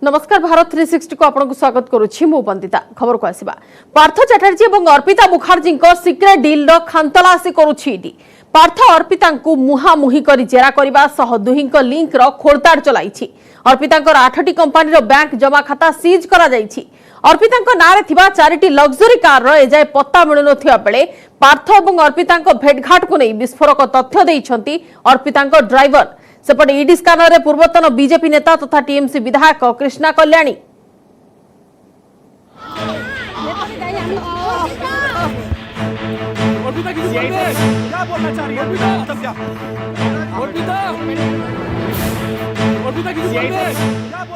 नमस्कार भारत 360 को आपको स्वागत करुछि मु बंदिता खबर को आसीबा पार्थ चटर्जी और अर्पिता मुखर्जी सिक्रेट डील रो खानतलासी करुछि ईडी पार्थ अर्पिता को मुहामुही करी जेरा करबा सह दुहिंक लिंक रो खोलताड़ चलाइछि अर्पिता 8टी कंपनी रो बैंक जमा खाता सीज करा जाइछि अर्पिता नारे थिबा 4टी लग्जरी कार रो एजाय पत्ता मिलु नथिया बेले पार्थ और अर्पिता भेटघाट को नहीं विस्फोरक तथ्य दैछंती अर्पिता ड्राइवर सेपटे ईडी स्कानर रे पूर्वतन बीजेपी नेता तथा टीएमसी विधायक कृष्णा कल्याणी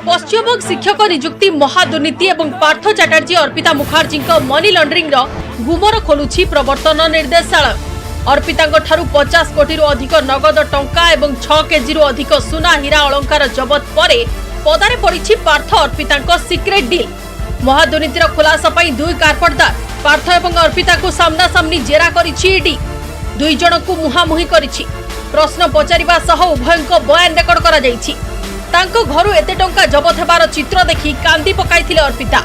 पश्चिमबंग शिक्षक नियुक्ति महादुर्नीति और पार्थ चटर्जी अर्पिता मुखर्जी मनी लॉन्ड्रिंग गुमर खोलुछि प्रवर्तन निर्देशालय अर्पिता 50 कोटी अधिक नगद टंका और 6 केजी अधिक सुना हीरा अलंकार जबत परे पदारे पड़ी पार्थ अर्पिता सिक्रेट डील महादुर्नीतिर खुलासा पाई दुई कारपटदार पार्थ और अर्पिता को सामना सामनी जेरा करिछि ईडी दुई जन को मुहामुही करिछि प्रश्न पचारिबा सह उभयक बयान रेकर्ड करा जाइछि तांको घरु एते टंका जबत हेबार चित्र देखि कांदी पकाइथिले अर्पिता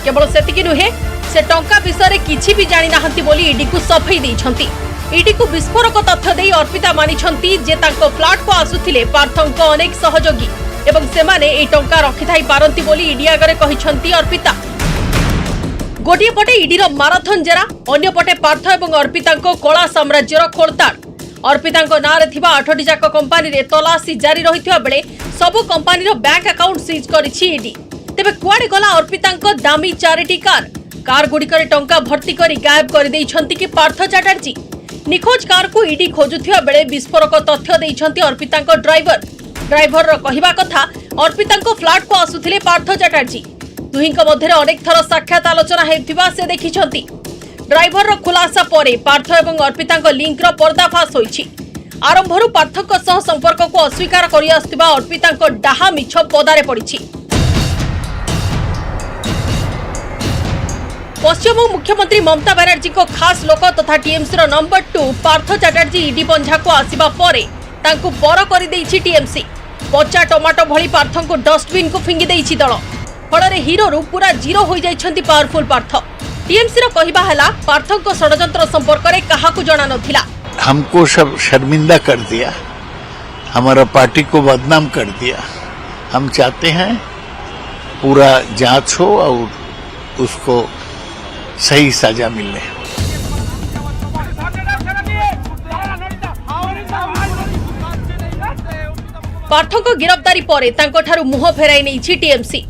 केवल सेतिकि नुहे से टंका विषय किछि भी जानि नाहंती बोली ईडी को सफाई दैछंती ईडी को विस्फोरक तथ्य दे अर्पिता मानिछंती जे तांको फ्लैट को आसुथिले पार्थंक अनेक सहयोगी एवं सेमाने ए टंका रखिथाई पारंती बोली ईडी आगरे कहिछंती अर्पिता गोटिए पटे ईडी रो माराथन जेरा अन्य पटे पार्थ एवं अर्पितांको कला साम्राज्यर खोलताड़ अर्पितांको नारे थिबा 8टी जाक कंपनी रे तलाशी जारी रहिथिबा बेले सबु कंपनी रो बैंक अकाउंट सीज करिछि ईडी तेबे कुआडे गला अर्पितांको दामी 4टी कार गुडीकरे टंका भर्ती करी गायब कर दैछंती कि पार्थ चटर्जी निखोज कार को ईडी खोजुथिबा बेले विस्फोरक तथ्य दैछंती अर्पितांको ड्राइवर रो कहिबा कथा अर्पितांको फ्लैट को आसुथिले पार्थ चटर्जी दुहिंक मध्यरे अनेक थर साक्षात आलोचना हेथिबा से देखिछंती ड्राइवर रो खुलासा परे पार्थ एवं अर्पितांको लिंक रो पर्दाफाश होईछि आरंभरु पार्थक सह संपर्क को अस्वीकार करि आस्तिबा अर्पितांको डाहा मिछ पदारे पड़िछि पश्चिमबंग मुख्यमंत्री ममता बनर्जी को खास लोक तथा टीएमसी रो नंबर 2 पार्थ चटर्जी ईडी पंझा को आसीबा परे तांकु पर करि दैछि टीएमसी पचा टमाटो भली पार्थ को डस्टबिन को फिंगी दैछि दल फलरे हीरो रु पूरा जीरो हो जाइछंती पावरफुल पार्थ टीएमसी रो कहिबा हला पार्थ को षडयंत्र संपर्क रे कहा को जाना नथिला हमको सब शर्मिंदा कर दिया हमारा पार्टी को बदनाम कर दिया हम चाहते हैं पूरा जांच हो और उसको सही सजा मिले पार्थक गिरफ्तारी परे तांको ठारू मुह फेराई नैछि टीएमसी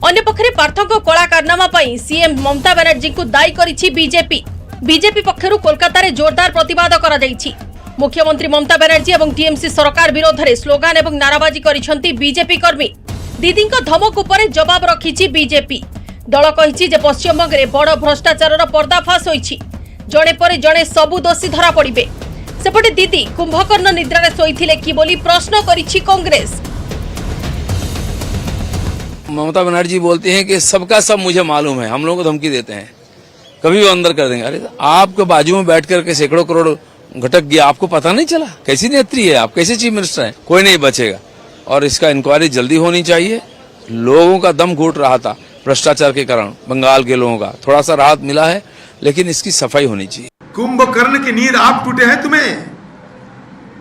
अन्य पक्षरे पार्थक कला कारनामा पई सीएम ममता बनर्जी को दायी करिछि बीजेपी पक्षरु कोलकाता रे जोरदार प्रतिवाद करा जाइछि मुख्यमंत्री ममता बनर्जी एवं टीएमसी सरकार विरोध रे स्लोगान एवं नाराबाजी करिसंती बीजेपी कर्मी दीदींको धमक उपरे जवाब रखिछि बीजेपी दल कहिछि जे पश्चिमबंग रे बड़ भ्रष्टाचार पर्दाफाश होईछि जणे परे जणे सबु दोषी धरा पड़िबे सेपटे दीदी कुंभकर्ण निद्रा रे सोईथिले कि बोली प्रश्न करिछि कांग्रेस ममता बनर्जी बोलती हैं कि सबका सब मुझे मालूम है हम लोगों को धमकी देते हैं कभी भी अंदर कर देंगे अरे आपके बाजू में बैठ करके सैकड़ों करोड़ घटक गया आपको पता नहीं चला कैसी नेत्री है आप कैसे चीफ मिनिस्टर हैं कोई नहीं बचेगा और इसका इंक्वायरी जल्दी होनी चाहिए लोगों का दम घुट रहा था भ्रष्टाचार के कारण बंगाल के लोगों का थोड़ा सा राहत मिला है लेकिन इसकी सफाई होनी चाहिए कुंभकर्ण की नींद आप टूटे हैं तुम्हें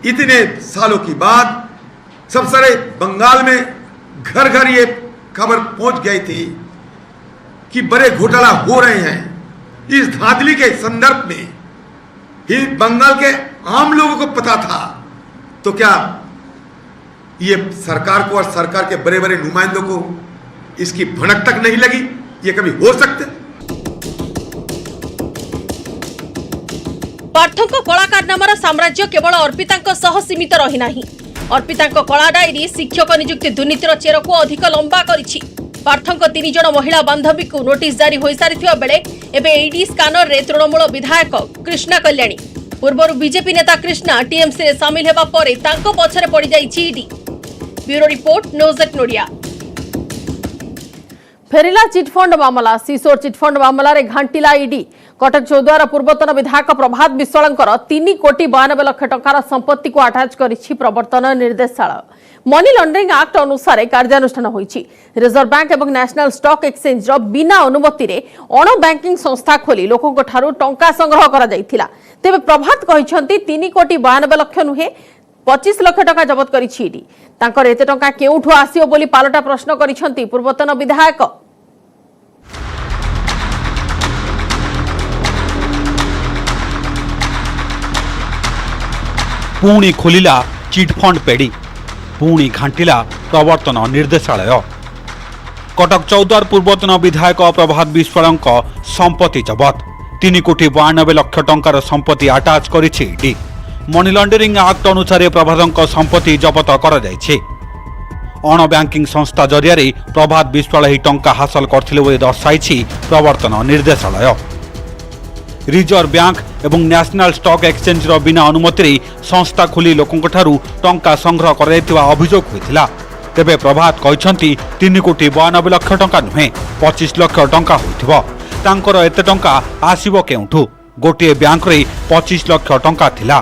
इतने सालों की बाद सब सारे बंगाल में घर घर ये खबर पहुंच गई थी कि बड़े घोटाला हो रहे हैं इस धांधली के संदर्भ में ही बंगाल के आम लोगों को पता था तो क्या ये सरकार को और सरकार के बड़े बड़े नुमाइंदों को इसकी भनक तक नहीं लगी ये कभी हो सकते पार्थक कला कारनामार साम्राज्य केवल अर्पितांक सह सीमित रही नाही अर्पितांक कला डायरी शिक्षक नियुक्ति दुर्नीतिर चेर को अधिक लंबा करिछि पार्थक 3 जन महिला बांधवी को नोटिस जारी होई सारिथिबा बेले एबे ईडी स्कानर रे तृणमूल विधायक कृष्णा कल्याणी पूर्वरु बीजेपी नेता कृष्णा टीएमसी रे शामिल हेबा परे तांको पछरे पड़ी जाइछि ईडी ब्यूरो रिपोर्ट न्यूज़ एट नोडिया। फेरिला चिटफंड मामला सीसोर चिटफंड मामला रे घांटिला ईडी कटक चौद्वार पूर्वतन विधायक प्रभात विश्वालंकर 3 कोटी 92 लाख टंकार संपत्ति को अटैच करिछि प्रवर्तन निर्देशालय। मनी लॉन्ड्रिंग एक्ट अनुसार कार्यानुष्ठान होइछि। रिजर्व बैंक एवं नेशनल स्टॉक एक्सचेंज रो बिना अनुमति रे अण बैंकिंग संस्था खोली लोकक ठारू टंका संग्रह करा जाइथिला। तेबे प्रभात कहिसंती 3 कोटी 92 लाख नुहे 25 लाख टका जबत करिछि ईडी। तांकर एते टंका केउठु आसियो बोली पालटा प्रश्न करिसंती पूर्वतन विधायक। पुणी खोलिला चिटफंड पेड़ी पुणी घांटिला प्रवर्तन निर्देशालय। कटक चौद्वार पूर्वतन विधायक प्रभात विश्वालंक संपत्ति जबत 3 कोटी 92 लाख टंकार संपत्ति अटैच करिछि ईडी। मनी लॉन्ड्रिंग एक्ट अनुसार प्रभातक संपत्ति जबत करा जायछि। अण बैंकिंग संस्था जरिया प्रभात विश्वाल ही टंका हासिल करथिले बोली दर्शाइछि प्रवर्तन निर्देशालय। रिजर्व बैंक एवं नेशनल स्टॉक एक्सचेंज रो बिना अनुमति रे संस्था खोली लोकंक ठारू टंका संग्रह कराइथिबा अभियोग होइथिला। तेबे प्रभात कहिसंती 3 कोटी 92 लाख टंका नुहे 25 लाख टंका होइथिबो। तांकर एते टंका आसीबो केउठु? गोटे बैंक रे 25 लाख टंका थिला।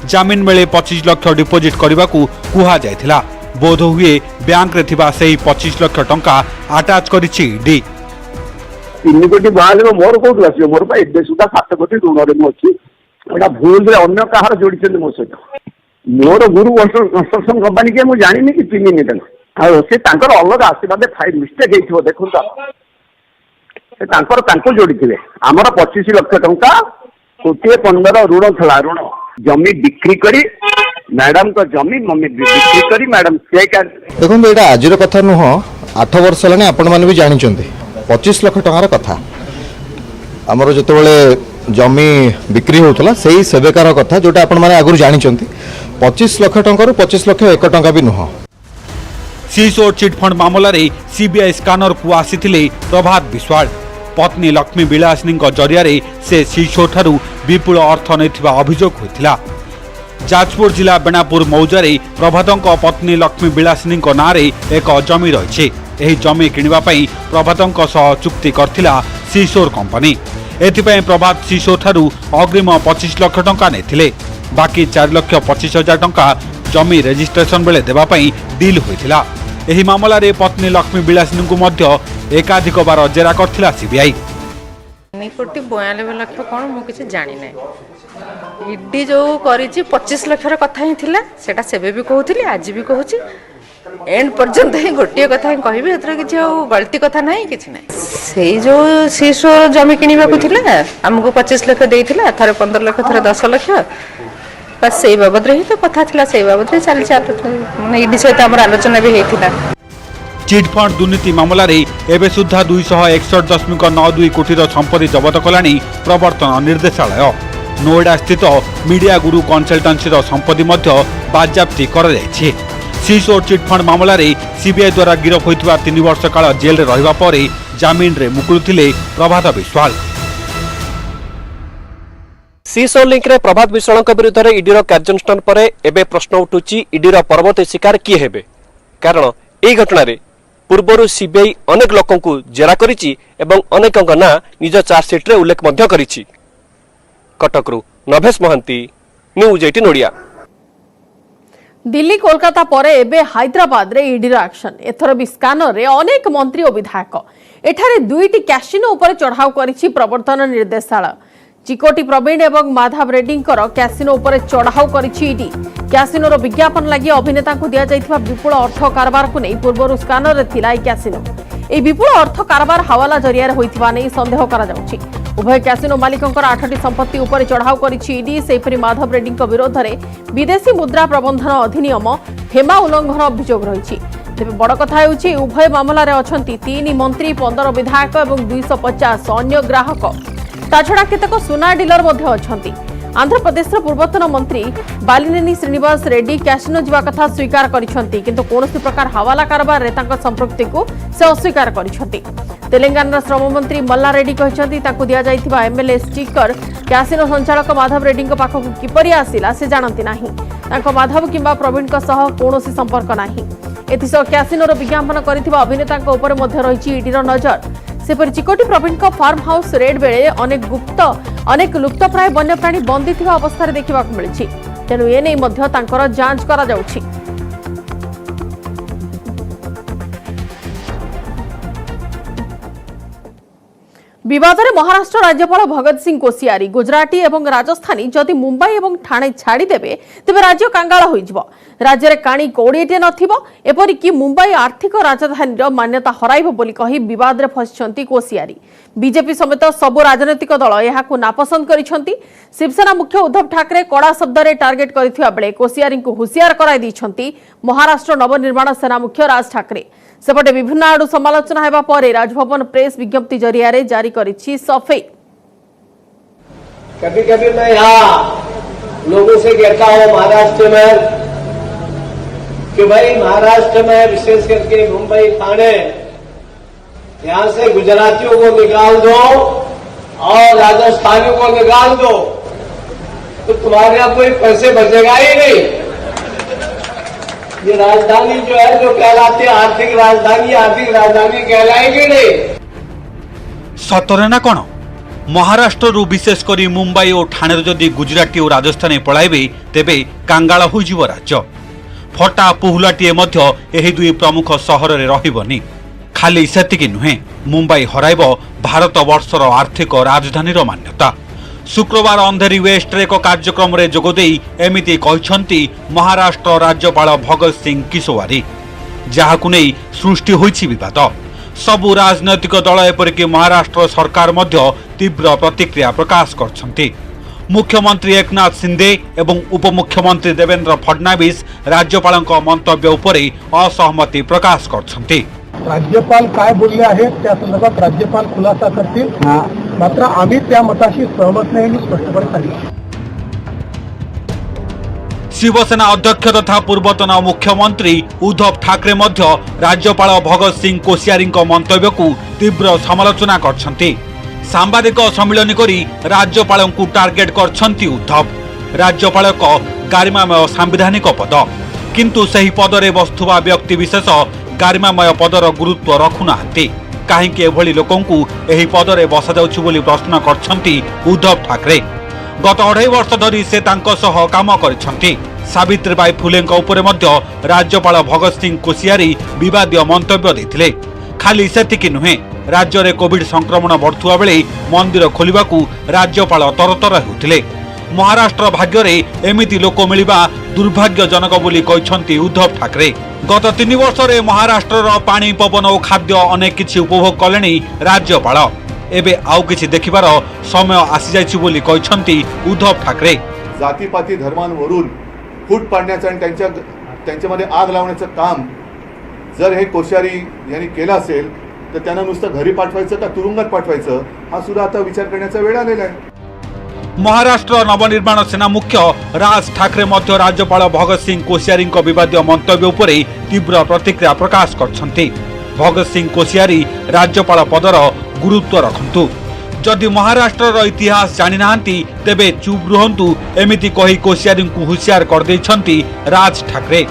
जामिन मेले 25 लाख डिपोजिट करबाकू कुहा जायथिला। बोध हुए बैंक रे थिबा सेही 25 लाख टंका अटैच करिछि ईडी। 3 कोटी बाहर मोर कौन आस मोर ए सुधा 7 कोटी ऋण अच्छी भूल अन्य कहार जोड़ी मो सहित मोर गुरु कंस्ट्रक्शन कंपनी के मुझे जानी कि चिन्हनी से अलग आशीर्वाद फाइल मिस्टेक हो देखो जोड़ी आमर 25 लाख टंका कोटी 15 ऋण था ऋण जमी बिक्री करी मैडम को जमी मम्मी बिक्री करी मैडम देखो ये आज कथा नुह 8 वर्ष है आपण मैंने भी जानी 25 लाख टंकार कथा आमर जो जमी बिक्री होता से ही सेवेकार कथा जोटा आपण मैंने आगुरी जानी 25 लाख टंकार 25 लाख 1 टंका भी नुह। सीसोर चिटफंड मामला रे सीबीआई स्कानर को आसीथिले प्रभात विश्वाल। पत्नी लक्ष्मी विलासिनी जरिया से सीसोर ठारू विपुल अर्थ नैथिबा अभियोग होइथिला। जाजपुर जिला बेणापुर मौजारे प्रभातक पत्नी लक्ष्मी विलासिनी नाँ एक जमी रही। एही जमी किनिबा पई प्रभातक सह चुक्ति करथिला सीसोर कंपनी। एथिपई प्रभात सीसोर ठारू अग्रिम 25 लाख टंका नेथिले। बाकी 4 लाख 25 हजार टंका जमी रजिस्ट्रेशन बेले देबा पई डील होइथिला। एही मामला रे पत्नी लक्ष्मी विलासिनी को मध्य एकाधिक बार जेरा करथिला सीबीआई। 3 कोटी 92 लाख कौन मु किसी जानी ना ईडी जो करी 25 लाख कथा ही थिला सेटा सेबे भी कहूली आज भी कहूँ एंड पर्यंत ही गोटे कथा कहि किसी गलती कथा ना कि ना से जो सीसो जमी किनिबा को थिला हमको 25 लाख देइथिला थरे 15 लाख थरे 10 लाख बस से बाबद रे ही तो कथा थिला से बाबद रे चल माने ईडी सहित हमर आलोचना भी हेतिला। चिटफंड दुर्नीति मामला रे एबे सुद्धा 261.92 कोटी संपत्ति जबत कलानी प्रवर्तन निर्देशालय। नोएडा स्थित मीडिया गुरु कन्सल्टेंसी संपत्ति मध्य बाज्याप्ति करा जायछि। सीसोर चिटफंड मामला रे सीबीआई द्वारा गिरफ होइतबा 3 वर्ष काल जेल रे रहिबा परे जामिन रे मुकुलथिले प्रभात विश्वाल। सीसोर लिंक रे प्रभात विश्वाल विरुद्ध रे ईडी रो कार्यानुष्ठान पर एबे प्रश्न उठुछि ईडी रो परवर्ती शिकार किए हेबे। कारण एई घटना रे पूर्वरु सीबीआई अनेक लोकों को जेरा करिछि एवं अनेकଙ୍କ ना निज चार्जशीट रे उल्लेख मध्य करिछि। कटकरू नभेश महांती न्यूज 18 ओडिया। दिल्ली कोलकाता परे एबे हैदराबाद रे ईडी रो एक्शन। एथर भी स्कानर रे अनेक मंत्री और विधायक एठारे 2टी कैसिनो ऊपर चढ़ाव करिछि प्रवर्तन निर्देशालय। चिकोटी प्रवीण एवं माधव रेड्डी कैसिनो उपर चढ़ाऊ करिछि ईडी। कैसिनो रो विज्ञापन लगी अभिनेता को दिया जाइथिबा विपुल अर्थ कारबार को नहीं पूर्व स्कानर रे थिला ई कैसिनो। ए विपुल अर्थ कारबार हवाला जरिया रे होइथिबा नै संदेह करा जाउछि। उभय कैसिनो मालिकंकर 8टी संपत्ति उपर चढ़ाऊ करिछि ईडी। सेपरि माधव रेड्डी विरोध में विदेशी मुद्रा प्रबंधन अधिनियम हेमा उल्लंघन अभियोग रहिछि। तेबे बड़ कथा हेउछि उभय मामला रे अछंती 3 मंत्री 15 विधायक एवं 250 अन्य ग्राहक। ताछड़ा केतक सुना डीलर मध्य अछंती। आंध्र प्रदेश पूर्वतन मंत्री बालिनेनी श्रीनिवास रेड्डी कैसिनो जीवा कथा स्वीकार करिसंती किंतु कोनोसी प्रकार हवाला कारबार रे तांको संपृक्ति को से अस्वीकार करिसंती। तेलंगाना श्रम मंत्री मल्ला रेड्डी कहिसंती तांको दिया जाइथिबा एमएलए स्टिकर कैसिनो संचालक माधव रेड्डी पाखक किपरि आसिला से जानती नाही। तांको माधव किंबा प्रवीण सह कोनोसी संपर्क नाही। एथिसह क्यासिनोर विज्ञापन करथिबा अभिनेताଙ୍କ ଉପରେ ମଧ୍ୟ ରହିଛି ଇଡିର ନଜର। सेपरि चिकोटी प्रवीणଙ୍କ फार्म हाउस रेड बेले अनेक लुप्तप्राय वन्यप्राणी बंदी थिबा अवस्था देखा मिली। तेणु एने जांच करा जाउछि। विवाद में महाराष्ट्र राज्यपाल भगत सिंह कोश्यारी गुजराती और राजस्थानी जदि मुंबई और ठाणे छाड़देवे तेज राज्य कांगाल हो राज्य में काणी कौड़े नपरिक मुंबई आर्थिक राजधानी मान्यता हराइब बोली कही विवाद में फसी कोश्यारी। बीजेपी समेत सबु राजनैतिक दल यह नापसंद करिसेंती। शिवसेना मुख्य उद्धव ठाकरे कड़ा शब्द में टार्गेट करथिबा बेले कोश्यारी को हुसियार कराई दैछंती महाराष्ट्र नवनिर्माण सेना मुख्य राज ठाकरे। सेपटे विभिन्न आड़ू समालोचना हेबा परे राजभवन प्रेस विज्ञप्ति जरिया रे जारी करिछि सफाई। कभी कभी मैं यहाँ लोगों से कहता हूँ महाराष्ट्र में कि भाई महाराष्ट्र में विशेष करके मुंबई ठाणे यहाँ से गुजरातियों को निकाल दो और राजस्थानियों को निकाल दो तो तुम्हारे यहाँ कोई पैसे बचेगा ही नहीं। ये राजधानी जो है जो कहलाती है आर्थिक राजधानी कहलाएगी नहीं। सतरे ना कौन महाराष्ट्र विशेषकर मुंबई और ठाणे जदि गुजराती और राजस्थानी पलाइबे तेबे कांगाल हो राज्य। फटा पुहुलाटीए एही दुई प्रमुख सहर में रहिबनी। खाली सेतिकी नुहे मुंबई हराइब भारत वर्षर आर्थिक राजधानी मान्यता। शुक्रवार अंधेरी वेस्ट एक कार्यक्रम में जोगदे एमिति कहिसंती महाराष्ट्र राज्यपाल भगत सिंह कोश्यारी जहाकु नहीं सृष्टि होइछि विवाद। सबु राजनैतिक दल एपरिक महाराष्ट्र सरकार मध्य तीव्र प्रतिक्रिया प्रकाश करछंती। मुख्यमंत्री एकनाथ शिंदे एवं उपमुख्यमंत्री देवेंद्र फडणवीस राज्यपालଙ୍କ मंतव्य उपरे असहमति प्रकाश करछंती। राज्यपाल काय बोलले आहेत त्या संदर्भात राज्यपाल खुलासा करतील, मात्र आम्ही त्या मताशी सहमत नाही हे स्पष्टपणे सांगितले। शिवसेना अध्यक्ष तथा पूर्वतन मुख्यमंत्री उद्धव ठाकरे मध्य राज्यपाल भगत सिंह कोश्यारीଙ୍କ मंतव्यକୁ तीव्र समालोचना करछंती। सांबादिक सम्मिलन करी राज्यपालଙ୍କୁ टार्गेट करछंती उद्धव। राज्यपाल को गारिमामय सांविधानिक पद, किंतु सही पदरे बसुवा व्यक्ति विशेष गारिमामय पदर गुरुत्व रखुनाहांती। काहेकि एभली लोकंकु एही पदरे बसा जाउछि बोली प्रश्न करछंती उद्धव ठाकरे। गत 2.5 वर्ष धरी से तांको सह काम करिसंती। सावित्रीबाई फुलेंको उपरे मध्य राज्यपाल भगत सिंह कोश्यारी विवादीय मंतव्य देथिले। खाली सेतिकी नुहे राज्य में कोविड संक्रमण बढ़ुवा बेले मंदिर खोलिबाकू राज्यपाल तरतर होउथिले। महाराष्ट्र भाग्य में एमिति लोक मिलिबा दुर्भाग्यजनक बोली कहिसंती उद्धव ठाकरे। गत 3 वर्ष में महाराष्ट्र पानी पवन और खाद्य अनेक किछि उपभोग कलेनी राज्यपाल। एबे आउ किछि देखिबार समय आसी जायछि बोली कहिसंती उद्धव ठाकरे। जातीपाती धर्मांवरून फूट पाडण्याचं आणि त्यांच्यामध्ये आग लावण्याचं काम जर हे कोश्यारी यांनी केलं असेल तर त्यांना नुसतं घरी पाठवायचं का तुरुंगात पाठवायचं हा सुद्धा आता विचार करण्याचा वेळ आलेला आहे। महाराष्ट्र नवनिर्माण सेना मुख्य राज ठाकरे मध्य राज्यपाल भगत सिंह कोश्यारी विवादीय मंतव्य उपरे तीव्र प्रतिक्रिया प्रकाश करछंती। भगत सिंह कोश्यारी राज्यपाल पदर गुरुत्व रखंतु। जदि महाराष्ट्र इतिहास जानि नाहंती तेबे चुप रुहंतु एमिति कही कोश्यारी को हुसियार कर दैछंती राज ठाकरे।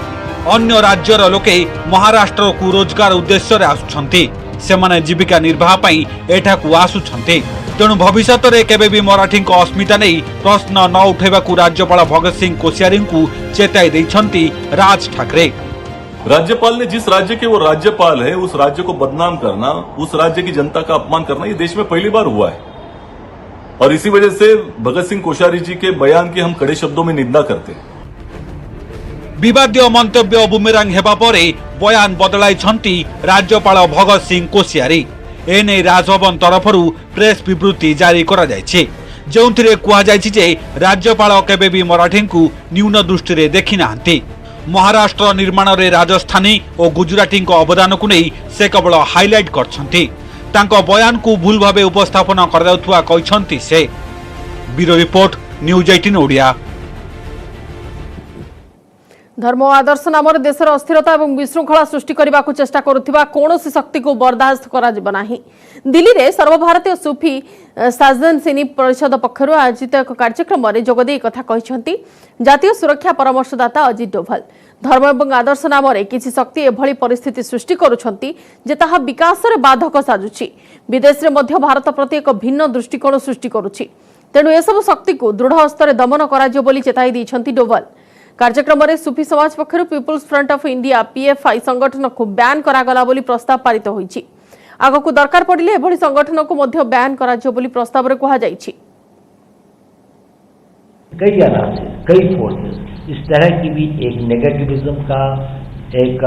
अन्य राज्यर लोके महाराष्ट्र को रोजगार उद्देश्य आसुछंती। सेमाने जीविका निर्वाह पई एठाकू आसुछंती। तेणु भविष्य में केबे भी मराठी अस्मिता नहीं प्रश्न न उठेबाकू राज्यपाल भगत सिंह कोश्यारी को चेताई दैछंती राज ठाकरे। राज्यपाल ने जिस राज्य के वो राज्यपाल है उस राज्य को बदनाम करना, उस राज्य की जनता का अपमान करना ये देश में पहली बार हुआ है और इसी वजह से भगत सिंह कोश्यारी जी के बयान की हम कड़े शब्दों में निंदा करते हैं। विवादीय मंतव्य बुमेरांग हेबा परे बयान बदलाइछंती राज्यपाल भगत सिंह कोश्यारी। एने राजभवन तरफरू प्रेस विवृत्ति जारी करा जायछि, जोंथिरे कुहा जायछि जे राज्यपाल केबे भी मराठी को न्यून दृष्टि रे देखि नाहंती। महाराष्ट्र निर्माण रे राजस्थानी और गुजराती अवदान को नहीं से केवल हाइलाइट करछंती। तांको बयान को भूल भावे उपस्थापन कराउथुवा कहिसंती से। Bureau report news 18 Odia. धर्म और आदर्श नाम देशर अस्थिरता और विशृंखला सृष्टि करने को चेष्टा करुवा कौन शक्ति को बर्दाश्त करा दिल्ली में सर्वभारतीय सूफी साजन सिनी परिषद पक्षर आयोजित एक कार्यक्रम में जोगदे कथा कहते जातीय सुरक्षा परामर्शदाता अजित डोभाल धर्म और आदर्श नाम किसी शक्ति एभली परिस्थिति सृष्टि करुछंती जे ताहा विकास रे बाधक साजुछि विदेश रे मध्य भारत प्रति एक भिन्न दृष्टिकोण सृष्टि करुछि तेणु एसबु शक्ति को दृढ़ हस्तर दमन कराजियो बोली चेताई दैछंती डोभाल कार्यक्रम में सूफी समाज पक्षर Peoples Front of India PFI संगठन को बैन करागला बोली प्रस्ताव पारित होईछि आगो को दरकार पड़िले एभली संगठन को मध्य बैन कराजियो बोली प्रस्ताव रे कहा जाईछि कई अनालिसिस कई फोर्सेस इस तरह की भी एक नेगेटिविज्म का एक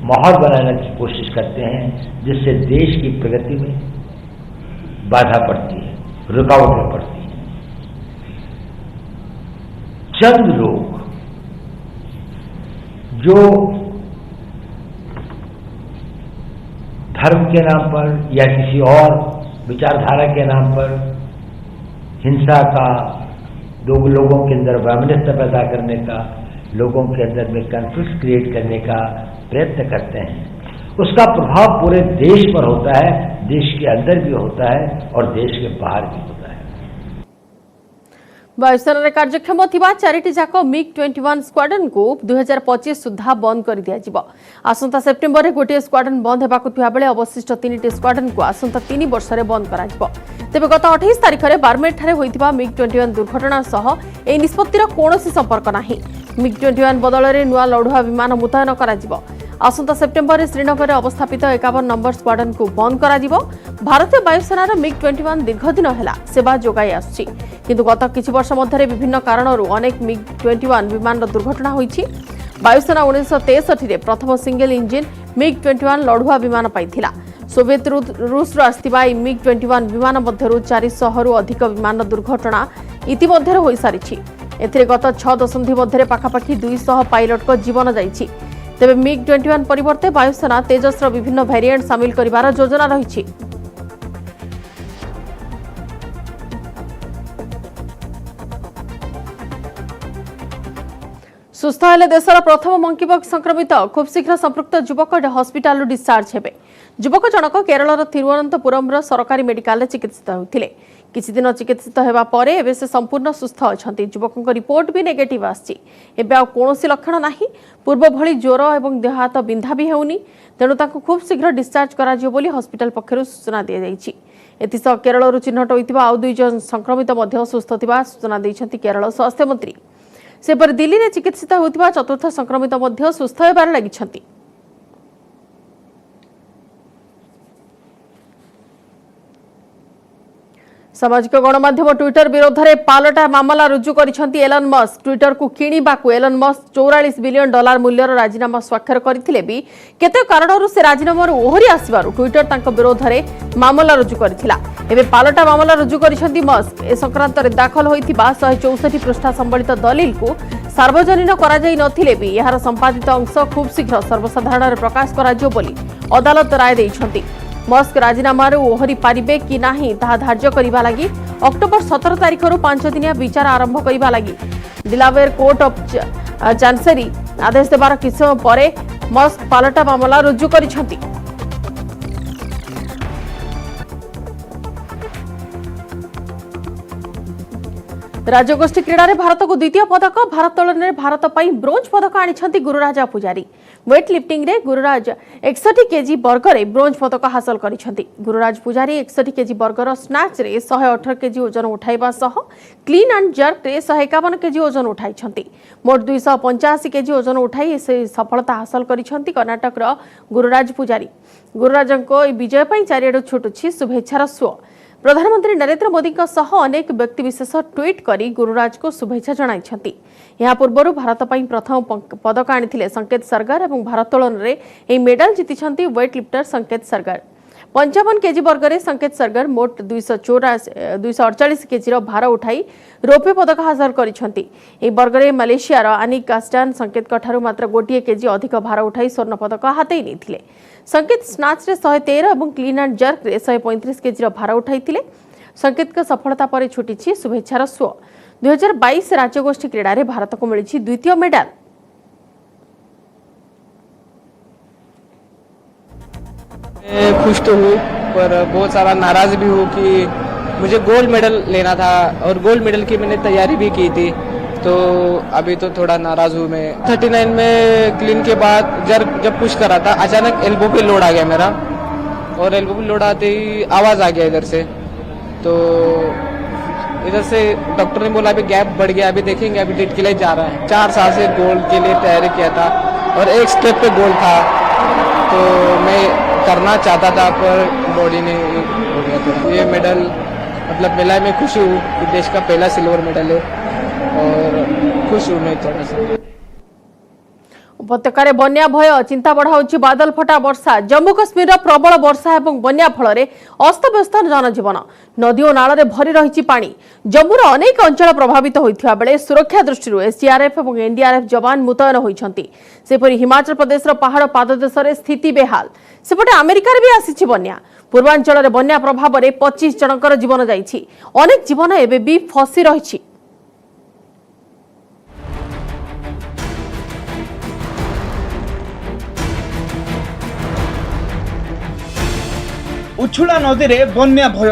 माहौल बनाने की कोशिश करते हैं जिससे देश की प्रगति में बाधा पड़ती है, रुकावटें पड़ती हैं। चंद लोग जो धर्म के नाम पर या किसी और विचारधारा के नाम पर हिंसा का लोगों के अंदर वैमनस्य पैदा करने का, लोगों के अंदर में कॉन्फ्लिक्ट क्रिएट करने का प्रयत्न करते हैं, उसका प्रभाव पूरे देश पर होता है, देश के अंदर भी होता है और देश के बाहर भी होता है। वायुसेना कार्यक्षम थिबा 4टी जाक मिग-21 स्क्वाड्रन को 2025 सुधा बंद कर दिया जिवो। आसंता सेप्टेम्बर रे गोटे स्क्वाड्रन बंद हेबाकु थिबा बेले अवशिष्ट 3टी स्क्वाड्रन को आसंता 3 वर्ष रे बंद करा जिवो। तेबे गत 28 तारिख रे बारमेर ठारे होइतिबा मिग-21 दुर्घटना सह ए निष्पत्तिर कोनोसी संपर्क नाही। मिग-21 बदल रे नुआ लढुआ विमान मुतयन करा जिवो। आसंता सेप्टेम्बर रे श्रीनगर रे अवस्थापित 51 नंबर स्क्वाड्रन को बंद करा जिवो। भारतीय वायुसेनार मिग-21 दीर्घ दिन हेला सेवा जोगाई आछि किंतु गत किछि वर्ष मध्यरे विभिन्न कारणरू अनेक मिग-21 विमान दुर्घटना होईछि। वायुसेना 1963 रे प्रथम सिंगल इंजिन मिग-21 लढुआ विमान पाइथिला। सोवियत रूस आस्तिबा मिग-21 विमान मध्यरू 400 रु अधिक विमान दुर्घटना इतिमध्यरे होई सारिछि। एथिरे गत 6 दशंधि मध्यरे पाखापाखि 200 पायलट को जीवन जाइछि। तेबे मिग-21 परिवर्ते वायुसेना तेजसर विभिन्न वेरिएंट शामिल करिवार योजना रहिछि। सुस्थ हेले देशर प्रथम मंकीपक्स संक्रमित खूब शीघ्र संपृक्त युवक हस्पिटाल डिस्चार्ज हेबे। युवक जनक केरलर तिरुवनंतपुरम सरकारी मेडिकल चिकित्सित होते किछि दिन चिकित्सित हेबा परे एबे से संपूर्ण सुस्थ अछंती। युवकक रिपोर्ट भी नेगेटिव आछि। एबे आ कोनोसी लक्षण नाही। पूर्व भली ज्वर एवं देह हाथ बिंधा भी हेउनी तेणु ताकू खूब शीघ्र डिस्चार्ज करा जियो बोली हस्पिटाल पक्षरु सूचना दिया जायछि। एतिसह केरलरु चिन्हट होइतिबा आउ 2 जन संक्रमित मध्ये सुस्थ थिबा सूचना दैछंती केरल स्वास्थ्य मंत्री। सेपर दिल्ली रे चिकित्सित होइतिबा चतुर्थ संक्रमित मध्ये सुस्थ हेबार लागिछंती। सामाजिक गणमाध्यम ट्विटर विरोध में पालटा मामला रुजु करिसेंती एलन मस्क। ट्विटर को किणिबाकू एलन मस्क $44 बिलियन मूल्यर राजीनामा स्वाक्षर करथिले भी केते कारणरू से राजीनामा ओहरी आसीबारु ट्विटर तांको विरोध में मामला रुजु करथिला। एबे पालटा मामला रुजु करिसेंती मस्क। ए संक्रांत रे दाखल होइतिबा 164 पृष्ठा संबलित दलील को सार्वजनिक करा जाई नथिले भी एहार संपादित अंश खूब शीघ्र सर्वसाधारण रे प्रकाश कराजियो बोली अदालत राय दैछंती। मस्क राजीनामा ओहरी पारिबे कि नाही ताहा धार्य करिबा लागि अक्टोबर 17 तारिख 5 दिनिया विचार आरंभ करिबा लागि डिलावेयर कोर्ट ऑफ चांसेरी आदेश देबार किछ समय परे मस्क पालटा मामला रुजु करिसेंती। राज्यगोष्ठी क्रीड़ा में भारत को द्वितीय पदक। भारोत्तोलन में भारत पर ब्रोंज पदक आनी गुरुराज पुजारी। वेट लिफ्टिंग रे गुरुराज 61 केजी वर्गर ब्रोंज पदक हासिल करिसेंती। गुरुराज पुजारी 61 केजी वर्गर स्नैच रे 118 केजी ओजन उठाइबा सह क्लीन एंड जर्क रे 151 केजी ओजन उठाइछंती। मोट 285 केजी ओजन उठाई से सफलता हासिल करिसेंती कर्नाटक रो गुरुराज पुजारी। गुरुराजको विजय पई चारिआडु छुटुछि शुभेच्छार स्व। प्रधानमंत्री नरेंद्र मोदी अनेक व्यक्तिविशेष ट्वीट करी गुरुराज को शुभेच्छा जणाइछंती। यहाँ पूर्व भारत पर प्रथम पदक आनी संकेत सरगर और भारोत्तोलन में मेडल जीति वेट लिफ्टर संकेत सरगर। 55 केजी वर्गर संकेत सरगर मोट 248 केजी भार उठाई रौप्य पदक हासिल करिसेंती। ए वर्गर मलेशियार आनिक कास्टान संकेत ठारू मात्र 1 केजी अधिक भार उठाई स्वर्ण पदक हातेई नेथिले। संकेत स्नाच रे 113 और क्लीन एंड जर्क रे 135 केजी भार उठाइथिले। संकेत सफलता पर छुटी शुभेच्छार स्व। 2022 राज्यगोष्ठी क्रीड़ा रे भारत को मिली द्वितीय मेडल। खुश तो हूँ पर बहुत सारा नाराज भी हूँ कि मुझे गोल्ड मेडल लेना था और गोल्ड मेडल की मैंने तैयारी भी की थी, तो अभी तो थोड़ा नाराज हूँ मैं। 39 में क्लीन के बाद जब पुश करा था अचानक एल्बो पे लोड आ गया मेरा, और एल्बो पे लोड आते ही आवाज़ आ गया इधर से, तो इधर से डॉक्टर ने बोला अभी गैप बढ़ गया, अभी देखेंगे, अभी डेट के लिए जा रहा है। 4 साल से गोल्ड के लिए तैयारी किया था और एक स्टेप पे गोल्ड था, तो मैं करना चाहता था पर बॉडी ने हो गया था। ये मेडल मतलब मिला, मैं खुश हूँ कि देश का पहला सिल्वर मेडल है और खुश हूँ मैं थोड़ा सा। उपत्यकार बन्या भय चिंता बढ़ाऊँच बादल फटा वर्षा। जम्मू काश्मीर प्रबल वर्षा और बन्या फल अस्तव्यस्त जनजीवन, नदी और नाल भरी रही पानी। जम्मूर अनेक अंचल प्रभावित होता बेले सुरक्षा दृष्टि एसडीआरएफ और एनडीआरएफ जवान मुतयन होती। सेपरि हिमाचल प्रदेश पहाड़ पाददेश स्थिति बेहाल। सेपटे अमेरिकार भी आसी बन्या। पूर्वांचल बन्या प्रभाव में 25 जनकर जीवन जाइछि, अनेक जीवन एवं भी फसी रही। उछुड़ा नदी रे बन्या भय,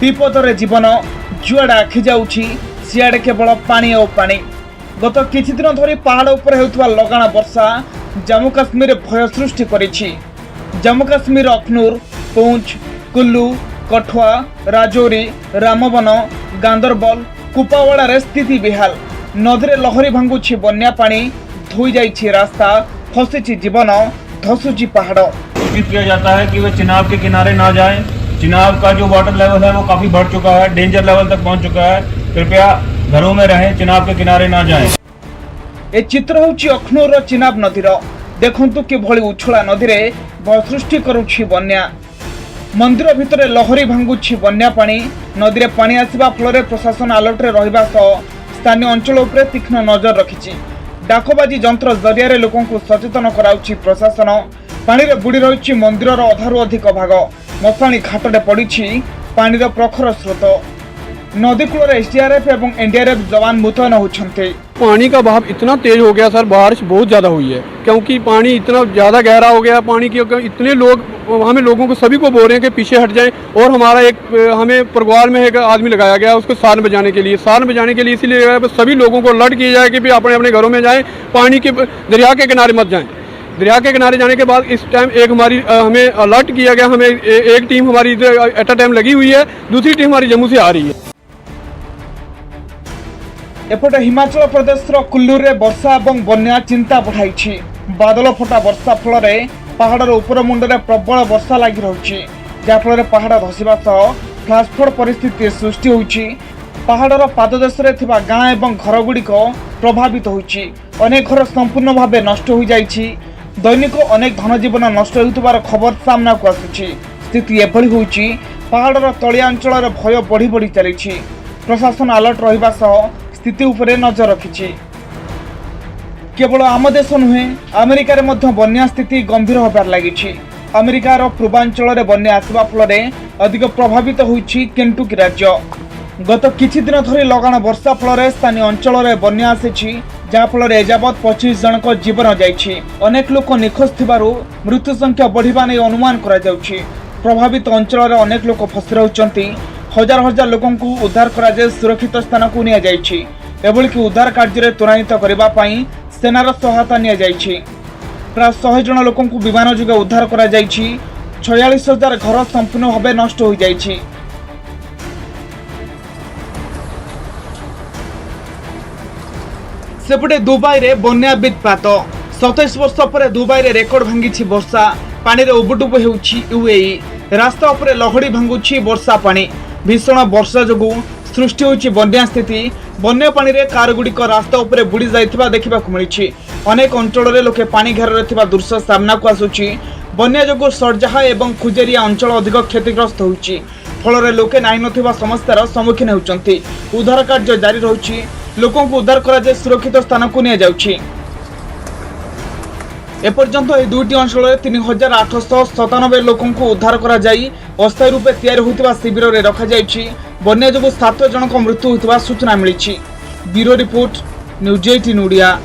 विपदरे जीवन जुआड़ा आखि जाउछि, सियाड़े केवल पानी और पानी। गत किछि दिन धरी पहाड़ उपर हेउथवा लगाण वर्षा जम्मू काश्मीर भय सृष्टि करिछि। जम्मू काश्मीर अखनूर, पुंछ, कुल्लू, कठुआ, राजौरी, रामबन, गांदरबल, कुपावाड़ा रे स्थिति बेहाल। नदी रे लहरी भांगुछि बन्या पानी, धोई जाइछि रास्ता, फसिछि जीवन, धसुछि पहाड़। सूचित किया जाता है कि वे चिनाब के किनारे ना जाएं। चिनाब का जो वाटर लेवल है वो काफी बढ़ चुका है, डेंजर लेवल तक पहुंच चुका है। कृपया घरों में रहें, चिनाब के किनारे ना जाएं। ए चित्र होची अखनूर चिनाब नदीर। देखंतु किभଳି उछला नदी रे भय सृष्टि करूछि बन्या। मंदिर भितर लहरी भांगुछि बन्या पानी। नदी रे पानी आसिबा फल प्रशासन अलर्ट रे रहिबा सह स्थानीय अंचल उपरे तीक्ष्ण नजर रखिछि। डाकबाजी जंत्र जरिया लोकों को सचेतन कराउछि प्रशासन। पानी रे बुड़ी रही मंदिर अधारू अधिक भाग। मशाणी घाटे पड़ी पानी प्रखर स्रोत। नदी कूल एसडीआरएफ और एनडीआरएफ जवान मुतयन होते। पानी का बहाव इतना तेज हो गया सर, बारिश बहुत ज़्यादा हुई है क्योंकि पानी इतना ज़्यादा गहरा हो गया। पानी की इतने लोग हमें लोगों को सभी को बोल रहे हैं कि पीछे हट जाएं, और हमारा एक हमें परगवाल में एक आदमी लगाया गया उसको सारण बजाने के लिए इसीलिए लगाया सभी लोगों को अलर्ट किया जाए कि भी अपने अपने घरों में जाएं, पानी के दरिया के किनारे मत जाएं। दरिया के किनारे जाने के बाद इस टाइम एक हमारी हमें अलर्ट किया गया, हमें एक टीम हमारी एट अ टाइम लगी हुई है, दूसरी टीम हमारी जम्मू से आ रही है। एपटे हिमाचल प्रदेश कुल्लू रे वर्षा और बन्या चिंता बढ़ाई। बादल फटा वर्षा फल पहाड़ उपर मुंडे प्रबल वर्षा लगी रही, जहाँफल पहाड़ धसवा सह फ्लाशफ्लड परिस्थिति सृष्टि होती। पहाड़र पाददेश गाँ और घरगुड़िक प्रभावित होती। अनेक घर संपूर्ण भाव नष्ट हो जाइछि। दैनिक अनेक धनजीवन नष्ट होइतबार खबर सामना को आसुछि। स्थिति एभली होइछि, पहाड़र तलिया अंचल भय बढ़ी बढ़ी चली। प्रशासन अलर्ट रहिबा सह स्थिति उपरे नजर रखिछि। केवल आम देश नुहे, अमेरिकार मध्य बन्या स्थिति गंभीर होबार लागिछि। अमेरिकार पूर्वांचल बन्या आसवा फल अधिक प्रभावित होइछि केंटुकी राज्य। गत किछि दिन धरी लगाण वर्षा फल स्थानीय अंचल में बन्या आसी, जहाँफल एजावत 25 जनक जीवन जाइछि। अनेक लोक निखोज थिबारु मृत्यु संख्या बढ़िबा नै अनुमान करा जाउछि। प्रभावित अंचल में अनेक लोक फसी रहउछन्ति। हजार हजार लोकों को उद्धार कराଯାए सुरक्षित स्थान को निया जाइछि। एभलिक उद्धार कार्य त्वरान्वित करबा पई सेनार सहायता निया जाइछि। प्राय 100 जन लोकों को विमान जोगे उद्धार करा जाइछि। 46,000 घर संपूर्ण भाव नष्ट हो जाइछि। सेपटे दुबई रे बन्या वित्पात। 27 वर्ष पर दुबई रे रेकर्ड भांगी वर्षा। पानी रे उबुटुबु हेउछि यूएई। रास्ता उपरे लहड़ी भांगुछि वर्षा पानी। भीषण वर्षा जोगु सृष्टि होछि बन्या स्थिति। बन्या पानी रे कार गुड़िक रास्ता उपरे बुड़ी जाइथिबा देखिबाकु मिलिछि। अनेक अंचल रे लोके पानी घेर रे थिबा दृश्य सामना को आसुछि। बन्या जोगु सरजाहा एवं खुजेरिया अंचल अधिक क्षतिग्रस्त होछि। फल लोके नाई नथिबा समस्यार सम्मुखीन होउछन्ति। उद्धार कार्य जारी रहुछि। लोकों को उद्धार कराଯାए सुरक्षित स्थान को निया जाउछि। एपर्यंत यह दुईटी अंचल 3897 लोकों को उद्धार करा जाई अस्थायी रूपे तैयार होइतिबा शिविर रे रखा जाइछि। बन्या जोगु 7 जनक मृत्यु होइतिबा सूचना मिलिछि। Bureau report, news 18 Odia.